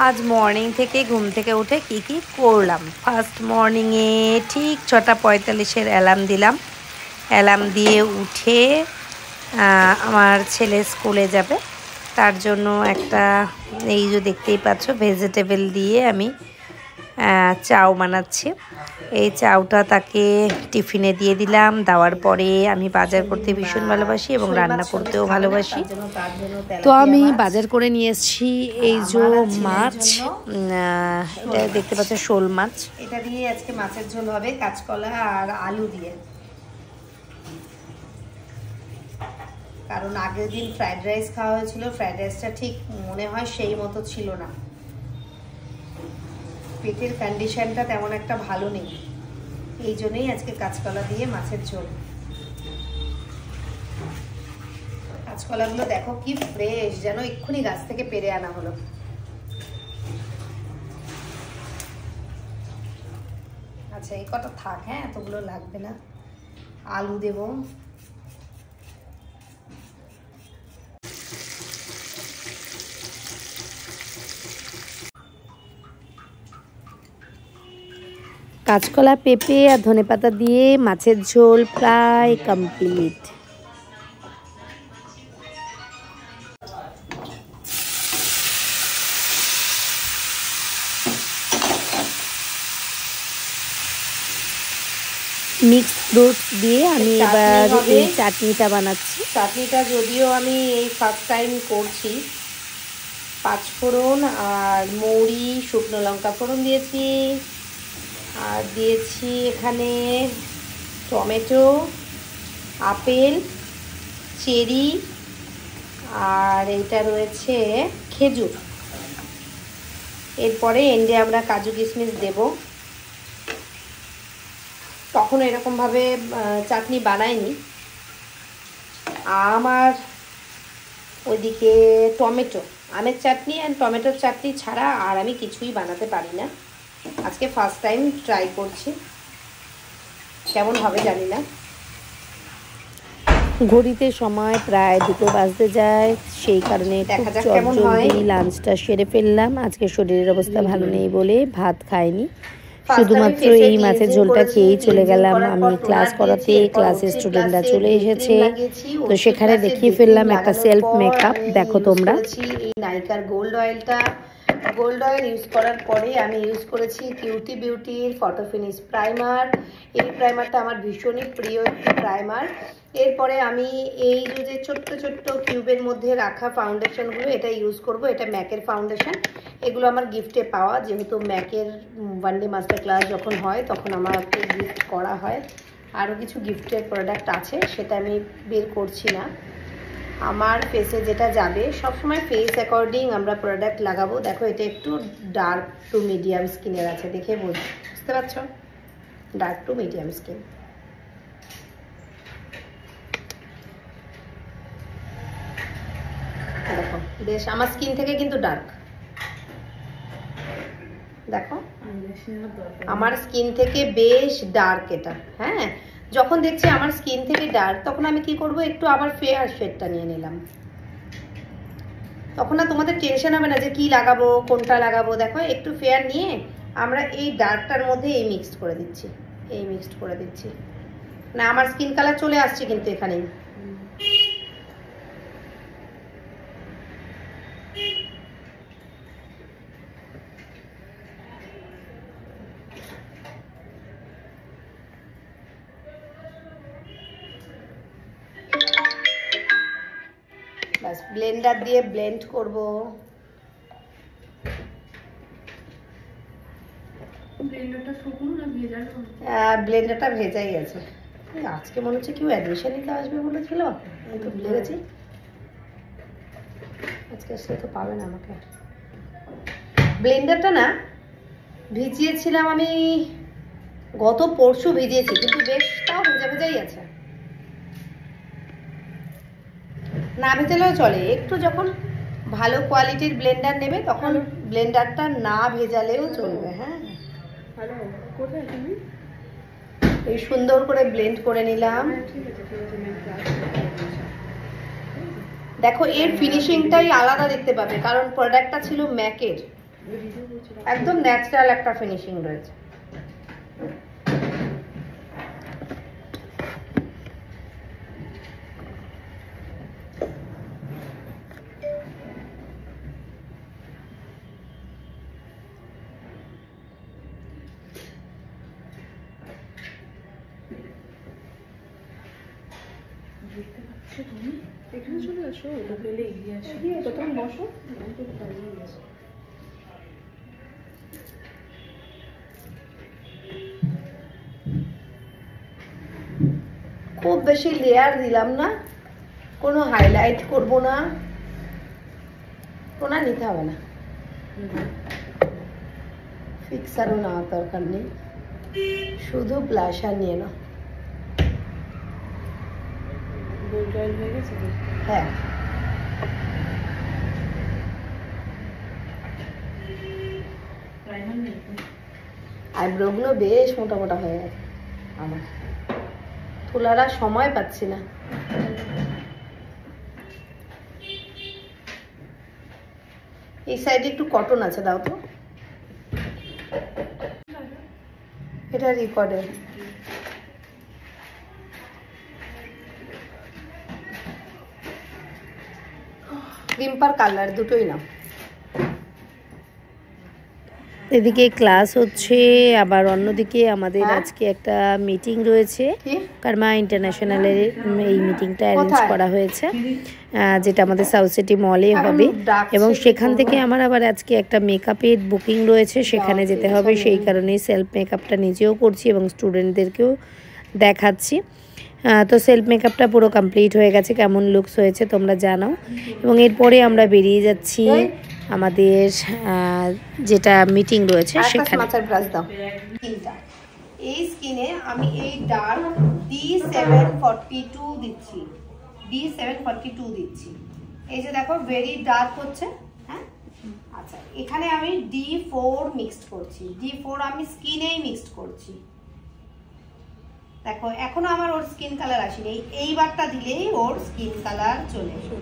আজ মর্নিং থেকে ঘুম থেকে উঠে কি করলাম। ফার্স্ট মর্নিংয়ে ঠিক 6:45-এর অ্যালার্ম দিলাম। অ্যালার্ম দিয়ে উঠে আমার ছেলে স্কুলে যাবে, তার জন্য একটা এই যে দেখতেই পাচ্ছ ভেজিটেবল দিয়ে আমি চাউ বানাচ্ছি। এই চাউটা তাকে টিফিনে দিয়ে দিলাম। দেওয়ার পরে আমি বাজার করতে ভীষণ ভালোবাসি এবং রান্না করতেও ভালোবাসি। তো আমি বাজার করে নিয়ে এসেছি এই যে মাছ, এটা দেখতে পাচ্ছ শোল মাছ। এটা দিয়ে আজকে মাছের ঝোল হবে, কাঁচকলা আর আলু দিয়ে। কারণ আগের দিন ফ্রাইড রাইস খাওয়া হয়েছিল, ফ্রাইড রাইসটা ঠিক মনে হয় সেই মতো ছিল না। পেটের কন্ডিশনটা তেমন একটা ভালো নেই, এই জন্যই আজকে কাঁচকলা দিয়ে মাছের ঝোল। কাঁচকলাগুলো দেখো কি ফ্রেশ, যেন এক্ষুনি গাছ থেকে পেরে আনা হলো। আচ্ছা এই কটা থাক, হ্যাঁ এতগুলো লাগবে না। আলু দেবো, কাঁচকলা, পেঁপে আর ধনেপাতা দিয়ে মাছের ঝোল প্রায় কমপ্লিট। মিক্স ফ্রুটস দিয়ে আমি এবার এই চাটনিটা বানাচ্ছি। চাটনিটা যদিও আমি এই ফার্স্ট টাইম করছি। 5 ফোড়ন আর মৌরি, শুকনো লঙ্কা ফোড়ন দিয়েছি, আর দিয়েছি এখানে টমেটো, আপেল, চেরি, আর এইটা রয়েছে খেজুর। এরপরে এন্ডে আমরা কাজু কিশমিশ দেব। কখনো এরকমভাবে চাটনি বানাইনি। আমার ওইদিকে টমেটো, আমের চাটনি আর টমেটোর চাটনি ছাড়া আর আমি কিছুই বানাতে পারি না। আজকে ফার্স্ট টাইম ট্রাই করছি, কেমন হবে জানি না। ঘড়িতে সময় প্রায় 2টো বাজতে যায়, সেই কারণে জলদি লাঞ্চটা সেরে ফেললাম। আজকে শরীরের অবস্থা ভালো নেই বলে ভাত খাইনি, শুধুমাত্র এই মাছের ঝোলটা খেয়েই চলে গেলাম আমি ক্লাস করাতে। ক্লাসের স্টুডেন্টরা চলে এসেছে, তো সেখানে দেখিয়ে ফেললাম একটা সেলফ মেকআপ। দেখো তোমরা, এই নাইকার গোল্ড অয়েলটা, গোল্ড অয়েল ইউজ করার পরে আমি ইউজ করেছি কিউটি বিউটির ফটো ফিনিশ প্রাইমার। এই প্রাইমারটা আমার ভীষণই প্রিয় একটি প্রাইমার। এরপরে আমি এই যে ছোট্ট ছোট্ট কিউবের মধ্যে রাখা ফাউন্ডেশনগুলো এটা ইউজ করব। এটা ম্যাকের ফাউন্ডেশন, এগুলো আমার গিফটে পাওয়া। যেহেতু ম্যাকের ওয়ানডে মাস্টার ক্লাস যখন হয় তখন আমাকে গিফট করা হয়। আরও কিছু গিফটের প্রোডাক্ট আছে, সেটা আমি বের করছি না। আমার ফেসে যেটা যাবে, সবসময় ফেস অ্যাকর্ডিং আমরা প্রোডাক্ট লাগাবো। দেখো এটা একটু ডার্ক টু মিডিয়াম স্কিনের আছে, দেখে বুঝতে পারছো, ডার্ক টু মিডিয়াম স্কিন। দেখো বেশ আমার স্কিন থেকে কিন্তু ডার্ক, দেখো আমার স্কিন থেকে বেশ ডার্ক এটা। হ্যাঁ, যখন দেখছি আমার স্কিন থেকে ডার্ক তখন আমি কি করব, একটু আবার ফেয়ার শেডটা নিয়ে নিলাম। তখন না তোমাদের টেনশন হবে না যে কি লাগাবো, কোনটা লাগাবো। দেখো একটু ফেয়ার নিয়ে আমরা এই ডার্কটার মধ্যে এই মিক্সড করে দিচ্ছি, এই মিক্সড করে দিচ্ছি। না আমার স্কিন কালার চলে আসছে কিন্তু এখানেই। বাস ব্লেন্ডার দিয়ে ব্লেন্ড করব। ব্লেন্ডারটা শুকনো না ভেজা? ব্লেন্ডারটা ভেজাই আছে। আজকে মনে হচ্ছে কেউ অ্যাডমিশন নিতে আসবে বলেছিল, আমি তো ভুলে গেছি। আজকে সে তো পাবে না আমাকে। ব্লেন্ডারটা না ভিজিয়েছিলাম আমি, গত পরশু ভিজিয়েছি, কিন্তু বেশ তাও ভেজা ভেজাই আছে। না ভেজালেও চলে, একটু যখন ভালো কোয়ালিটির ব্লেন্ডার নেবে তখন ব্লেন্ডারটা না ভেজালেও চলবে। হ্যাঁ, এই সুন্দর করে ব্লেন্ড করে নিলাম। দেখো এর ফিনিশিংটাই আলাদা দেখতে পাবে, কারণ প্রোডাক্টটা ছিল ম্যাকের, একদম ন্যাচারাল একটা ফিনিশিং রয়েছে। এখানে চলে আসো, পেলে এগিয়ে আসো, প্রথম বসো। খুব বেশি লেয়ার দিলাম না, কোনো হাইলাইট করব না, টোনা নিতে হবে না, ফিক্সারও নেওয়ার দরকার নেই, শুধু ব্লাশার নিয়ে নাও। হ্যাঁ, আইব্রোগুলো বেশ মোটা মোটা হয়ে গেছে আমার, তোলার আর সময় পাচ্ছি না। এই সাইডে একটু কটন আছে, দাও তো। এটা রেকর্ডের। ক্রিম্পার কালার দুটোই না। এদিকে ক্লাস হচ্ছে, আবার অন্যদিকে আমাদের আজকে একটা মিটিং রয়েছে, কারমা ইন্টারন্যাশনালের এই মিটিংটা অ্যারেঞ্জ করা হয়েছে, যেটা আমাদের সাউথ সিটি মলে হবে। এবং সেখান থেকে আমার আবার আজকে একটা মেকআপের বুকিং রয়েছে, সেখানে যেতে হবে। সেই কারণে সেলফ মেকআপটা নিজেও করছি এবং স্টুডেন্টদেরকেও দেখাচ্ছি। তো সেলফ মেকআপটা পুরো কমপ্লিট হয়ে গেছে, কেমন লুকস হয়েছে তোমরা জানাও। এবং এরপরে আমরা বেরিয়ে যাচ্ছি আমাদের যেটা মিটিং রয়েছে সেখানে। এই স্কিনে আমি এই ডার্ক D742 দিচ্ছি, D742 দিচ্ছি। এই যে দেখো ভেরি ডার্ক হচ্ছে। হ্যাঁ, আচ্ছা, এখানে আমি D4 মিক্সড করছি, D4 আমি স্কিনেই মিক্সড করছি। দেখো এখনো আমার ওর স্কিন কালার আসেনি, এইবারটা দিলেই ওর স্কিন কালার চলে আসবে।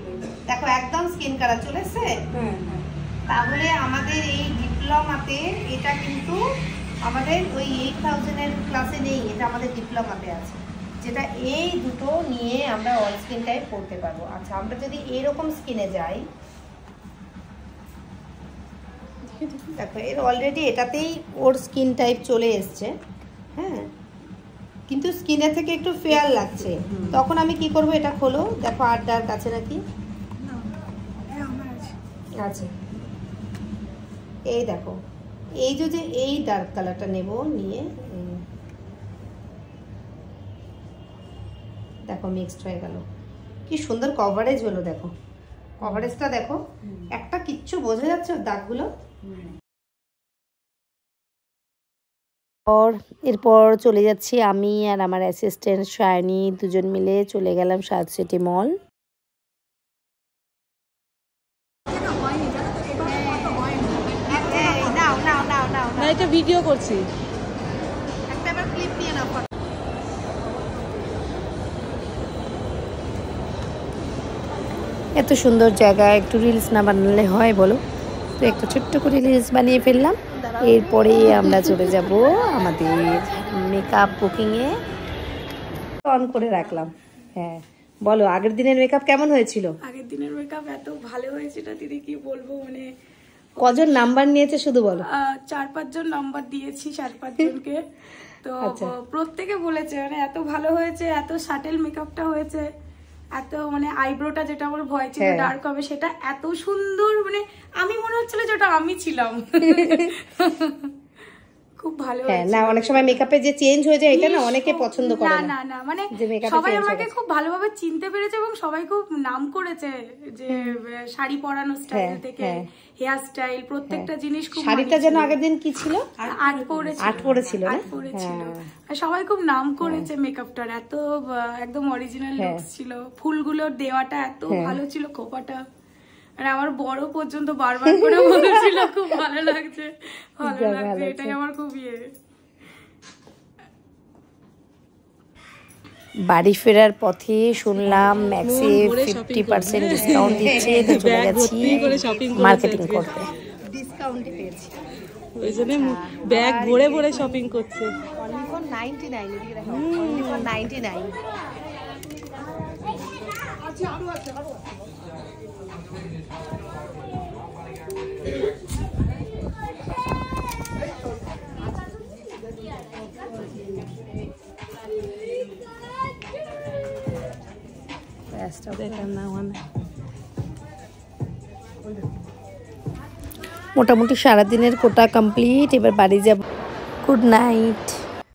দেখো একদম স্কিন কালার চলে এসছে। তাহলে আমাদের এই ডিপ্লোমাতে এটা কিন্তু আমাদের ওই 8000 এর ক্লাসে নেই, এটা আমাদের ডিপ্লোমাতে আছে, যেটা এই দুটো নিয়ে আমরা অল স্কিন টাইপ করতে পারবো। আচ্ছা, আমরা যদি এরকম স্কিনে যাই, দেখো এর অলরেডি এটাতেই ওর স্কিন টাইপ চলে এসছে। হ্যাঁ, কিন্তু স্কিনের থেকে একটু ফেয়ার লাগছে। তখন আমি কি করব, এটা খোলো, দেখো আর ডার্ক আছে নাকি। আচ্ছা, এই দেখো, এই যে এই ডার্ক কালারটা নেব, নিয়ে দেখো মিক্সড হয়ে গেল। কি সুন্দর কভারেজ হলো, দেখো কভারেজটা দেখো, একটা কিচ্ছু বোঝা যাচ্ছে দাগগুলো। এরপর চলে যাচ্ছি আমি আর আমার অ্যাসিস্ট্যান্ট শায়নি, দুজন মিলে চলে গেলাম সাউথ সিটি মল। এটা ভিডিও করছি, একটা বার ক্লিপ নিয়ে নাও। এত সুন্দর জায়গা, একটু রিলস না বানালে হয় বলো? তো একটা ছোট্ট করে রিলস বানিয়ে ফেললাম। এরপরে আমরা চলে যাব আমাদের মেকআপ বুকিংয়ে। অন করে রাখলাম। হ্যাঁ, বলো আগের দিনের মেকআপ কেমন হয়েছিল? আগের দিনের মেকআপ এত ভালো হয়েছিল দিদি, কি বলবো। মানে কজন নাম্বার নিয়েছে শুধু বলো। 4-5 জন নাম্বার দিয়েছি, 4-5 জনকে। তো প্রত্যেকে বলেছে মানে এত ভালো হয়েছে, এত সাটেল মেকআপটা হয়েছে, এত মানে আইব্রোটা যেটা আমার ভয় ছিল ডার্ক হবে, সেটা এত সুন্দর, মানে আমি মনে হচ্ছিল যেটা আমি ছিলাম। খুব ভালো হয়েছে। না, অনেক সময় মেকআপে যে চেঞ্জ হয়ে যায়, এটা না অনেকে পছন্দ করে না। না না, মানে সবাই আমাকে খুব ভালোভাবে চিনতে পেরেছে এবং সবাই খুব নাম করেছে, যে শাড়ি পরানো স্টাইল থেকে হেয়ার স্টাইল, প্রত্যেকটা জিনিস খুব। শাড়িটা যেন আগের দিন কি ছিল, আট পরেছিল। আর সবাই খুব নাম করেছে মেকআপটার, এত একদম অরিজিনাল লুকস ছিল, ফুলগুলোর দেওয়াটা এত ভালো ছিল, খোপাটা। মানে আমার বড় পর্যন্ত বারবার করে বলেছিল খুব ভালো লাগছে, ভালো লাগছে, এটাই আমার খুব ইয়ে। বাড়ি ফেরার পথে শুনলাম ম্যাক্সে 50% ডিসকাউন্ট দিচ্ছে, তো চলে গেছি মার্কেটিং করতে। ডিসকাউন্টই পেয়েছি, ওই জন্য ব্যাগ ভরে ভরে শপিং করছে। only for 99, এদিকে দেখো, only for 99। মোটামুটি সারাদিনের কোটা কমপ্লিট, এবার বাড়ি যাব। Good night.